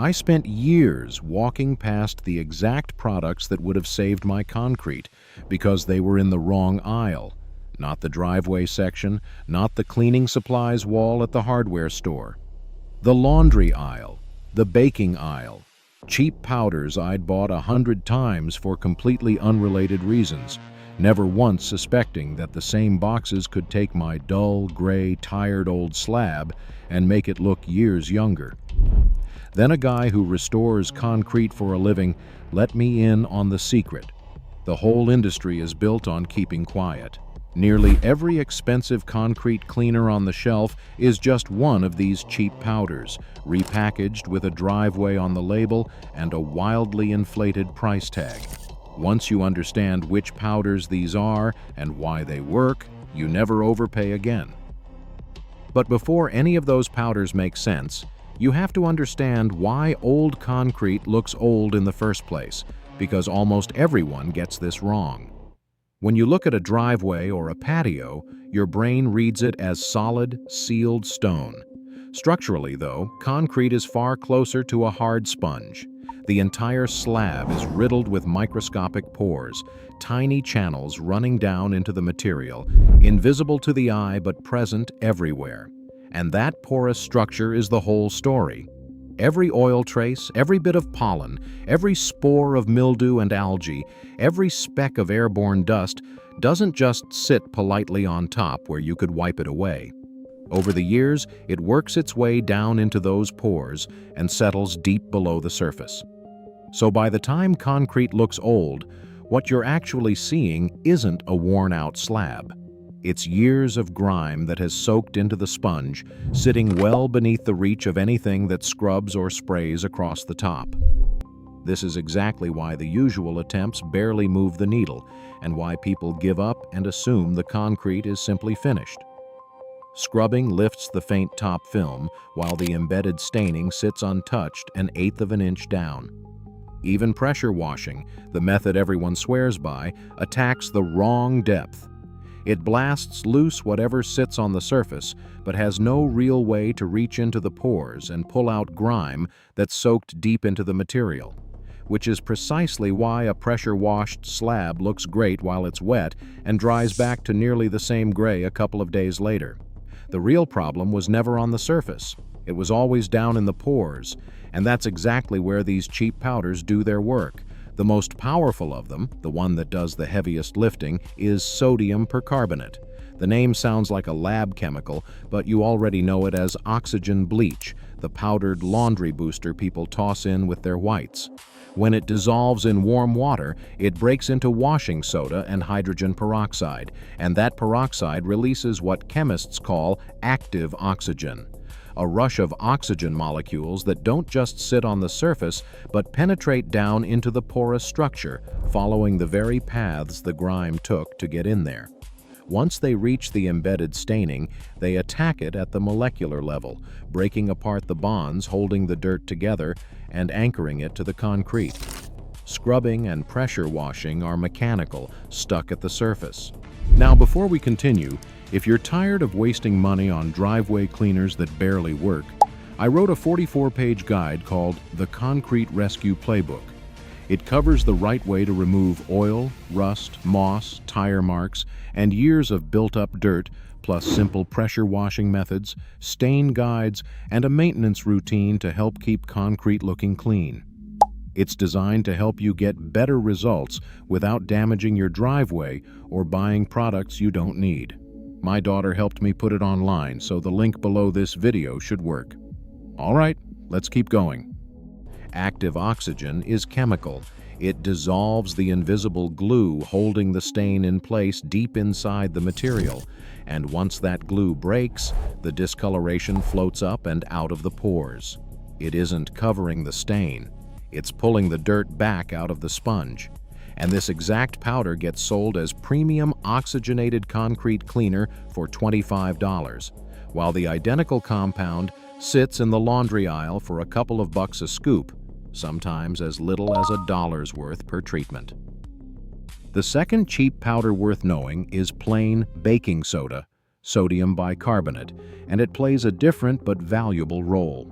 I spent years walking past the exact products that would have saved my concrete because they were in the wrong aisle. Not the driveway section, not the cleaning supplies wall at the hardware store. The laundry aisle, the baking aisle. Cheap powders I'd bought 100 times for completely unrelated reasons, never once suspecting that the same boxes could take my dull, gray, tired old slab and make it look years younger. Then a guy who restores concrete for a living let me in on the secret. The whole industry is built on keeping quiet. Nearly every expensive concrete cleaner on the shelf is just one of these cheap powders, repackaged with a driveway on the label and a wildly inflated price tag. Once you understand which powders these are and why they work, you never overpay again. But before any of those powders make sense, you have to understand why old concrete looks old in the first place, because almost everyone gets this wrong. When you look at a driveway or a patio, your brain reads it as solid, sealed stone. Structurally, though, concrete is far closer to a hard sponge. The entire slab is riddled with microscopic pores, tiny channels running down into the material, invisible to the eye but present everywhere. And that porous structure is the whole story. Every oil trace, every bit of pollen, every spore of mildew and algae, every speck of airborne dust doesn't just sit politely on top where you could wipe it away. Over the years, it works its way down into those pores and settles deep below the surface. So by the time concrete looks old, what you're actually seeing isn't a worn-out slab. It's years of grime that has soaked into the sponge, sitting well beneath the reach of anything that scrubs or sprays across the top. This is exactly why the usual attempts barely move the needle, and why people give up and assume the concrete is simply finished. Scrubbing lifts the faint top film, while the embedded staining sits untouched an eighth of an inch down. Even pressure washing, the method everyone swears by, attacks the wrong depth. It blasts loose whatever sits on the surface, but has no real way to reach into the pores and pull out grime that's soaked deep into the material, which is precisely why a pressure-washed slab looks great while it's wet and dries back to nearly the same gray a couple of days later. The real problem was never on the surface. It was always down in the pores, and that's exactly where these cheap powders do their work. The most powerful of them, the one that does the heaviest lifting, is sodium percarbonate. The name sounds like a lab chemical, but you already know it as oxygen bleach, the powdered laundry booster people toss in with their whites. When it dissolves in warm water, it breaks into washing soda and hydrogen peroxide, and that peroxide releases what chemists call active oxygen. A rush of oxygen molecules that don't just sit on the surface, but penetrate down into the porous structure, following the very paths the grime took to get in there. Once they reach the embedded staining, they attack it at the molecular level, breaking apart the bonds holding the dirt together and anchoring it to the concrete. Scrubbing and pressure washing are mechanical, stuck at the surface. Now, before we continue, if you're tired of wasting money on driveway cleaners that barely work, I wrote a 44-page guide called The Concrete Rescue Playbook. It covers the right way to remove oil, rust, moss, tire marks, and years of built-up dirt, plus simple pressure washing methods, stain guides, and a maintenance routine to help keep concrete looking clean. It's designed to help you get better results without damaging your driveway or buying products you don't need. My daughter helped me put it online, so the link below this video should work. All right, let's keep going. Active oxygen is chemical. It dissolves the invisible glue holding the stain in place deep inside the material, and once that glue breaks, the discoloration floats up and out of the pores. It isn't covering the stain. It's pulling the dirt back out of the sponge. And this exact powder gets sold as premium oxygenated concrete cleaner for $25, while the identical compound sits in the laundry aisle for a couple of bucks a scoop, sometimes as little as $1's worth per treatment. The second cheap powder worth knowing is plain baking soda, sodium bicarbonate, and it plays a different but valuable role.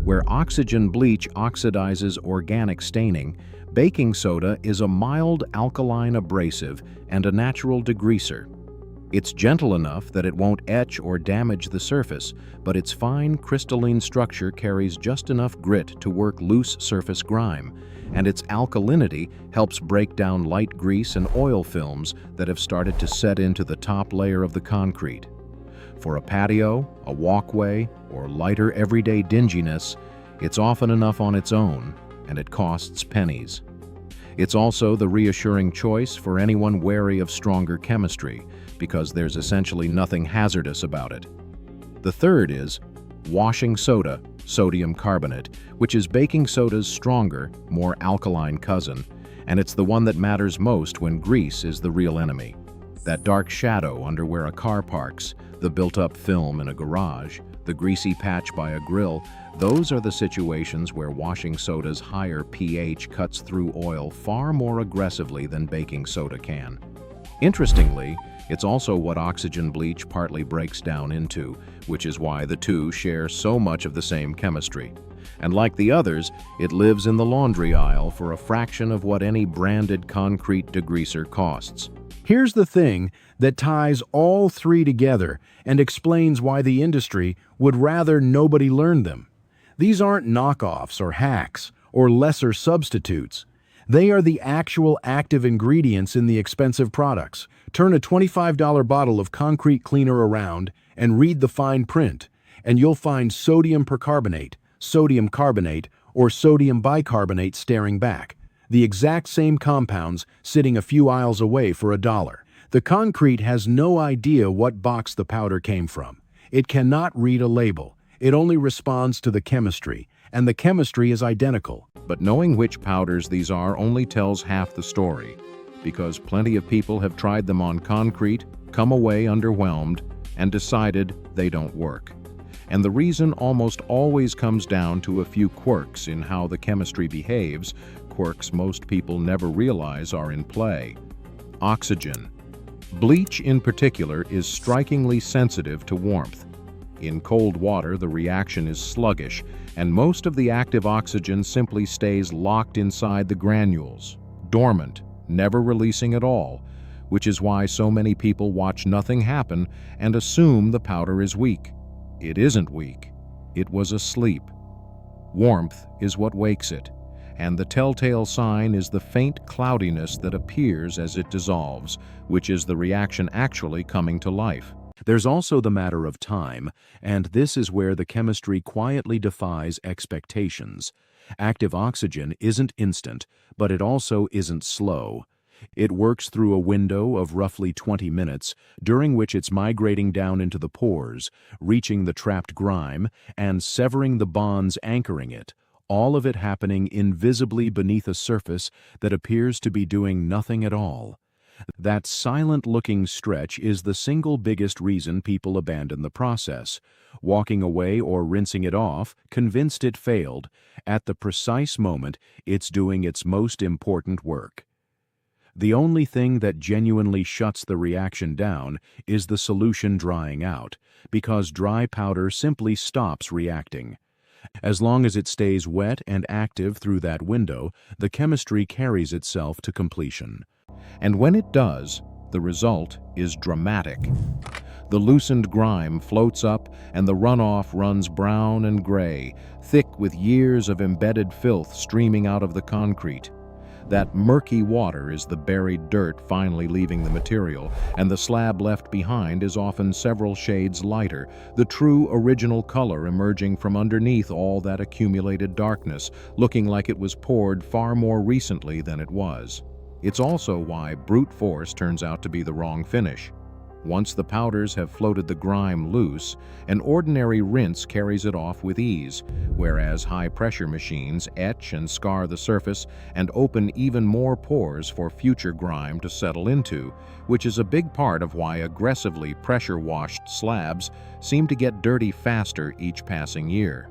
Where oxygen bleach oxidizes organic staining, baking soda is a mild alkaline abrasive and a natural degreaser. It's gentle enough that it won't etch or damage the surface, but its fine crystalline structure carries just enough grit to work loose surface grime, and its alkalinity helps break down light grease and oil films that have started to set into the top layer of the concrete. For a patio, a walkway, or lighter everyday dinginess, it's often enough on its own, and it costs pennies. It's also the reassuring choice for anyone wary of stronger chemistry, because there's essentially nothing hazardous about it. The third is washing soda, sodium carbonate, which is baking soda's stronger, more alkaline cousin, and it's the one that matters most when grease is the real enemy. That dark shadow under where a car parks, the built-up film in a garage, the greasy patch by a grill, those are the situations where washing soda's higher pH cuts through oil far more aggressively than baking soda can. Interestingly, it's also what oxygen bleach partly breaks down into, which is why the two share so much of the same chemistry. And like the others, it lives in the laundry aisle for a fraction of what any branded concrete degreaser costs. Here's the thing that ties all three together and explains why the industry would rather nobody learn them. These aren't knockoffs or hacks or lesser substitutes. They are the actual active ingredients in the expensive products. Turn a $25 bottle of concrete cleaner around and read the fine print, and you'll find sodium percarbonate, sodium carbonate, or sodium bicarbonate staring back. The exact same compounds sitting a few aisles away for $1. The concrete has no idea what box the powder came from. It cannot read a label. It only responds to the chemistry, and the chemistry is identical. But knowing which powders these are only tells half the story, because plenty of people have tried them on concrete, come away underwhelmed, and decided they don't work. And the reason almost always comes down to a few quirks in how the chemistry behaves, quirks most people never realize are in play. Oxygen. Bleach in particular is strikingly sensitive to warmth. In cold water, the reaction is sluggish, and most of the active oxygen simply stays locked inside the granules, dormant, never releasing at all, which is why so many people watch nothing happen and assume the powder is weak. It isn't weak. It was asleep. Warmth is what wakes it, and the telltale sign is the faint cloudiness that appears as it dissolves, which is the reaction actually coming to life. There's also the matter of time, and this is where the chemistry quietly defies expectations. Active oxygen isn't instant, but it also isn't slow. It works through a window of roughly 20 minutes, during which it's migrating down into the pores, reaching the trapped grime, and severing the bonds anchoring it, all of it happening invisibly beneath a surface that appears to be doing nothing at all. That silent-looking stretch is the single biggest reason people abandon the process, walking away or rinsing it off, convinced it failed, at the precise moment it's doing its most important work. The only thing that genuinely shuts the reaction down is the solution drying out, because dry powder simply stops reacting. As long as it stays wet and active through that window, the chemistry carries itself to completion. And when it does, the result is dramatic. The loosened grime floats up and the runoff runs brown and gray, thick with years of embedded filth streaming out of the concrete. That murky water is the buried dirt finally leaving the material, and the slab left behind is often several shades lighter, the true original color emerging from underneath all that accumulated darkness, looking like it was poured far more recently than it was. It's also why brute force turns out to be the wrong finish. Once the powders have floated the grime loose, an ordinary rinse carries it off with ease, whereas high-pressure machines etch and scar the surface and open even more pores for future grime to settle into, which is a big part of why aggressively pressure-washed slabs seem to get dirty faster each passing year.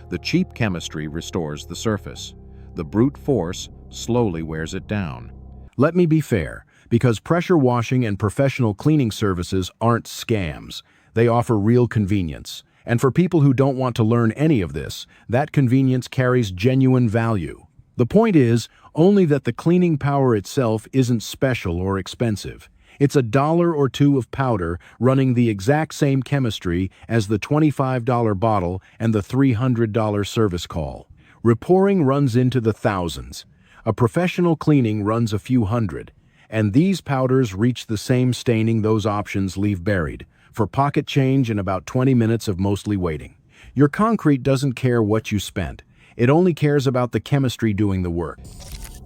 The cheap chemistry restores the surface. The brute force slowly wears it down. Let me be fair, because pressure washing and professional cleaning services aren't scams. They offer real convenience. And for people who don't want to learn any of this, that convenience carries genuine value. The point is only that the cleaning power itself isn't special or expensive. It's $1 or $2 of powder running the exact same chemistry as the $25 bottle and the $300 service call. Repouring runs into the thousands. A professional cleaning runs a few hundred. And these powders reach the same staining those options leave buried, for pocket change in about 20 minutes of mostly waiting. Your concrete doesn't care what you spent. It only cares about the chemistry doing the work.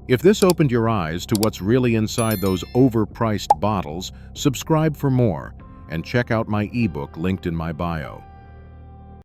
If this opened your eyes to what's really inside those overpriced bottles, subscribe for more and check out my ebook linked in my bio.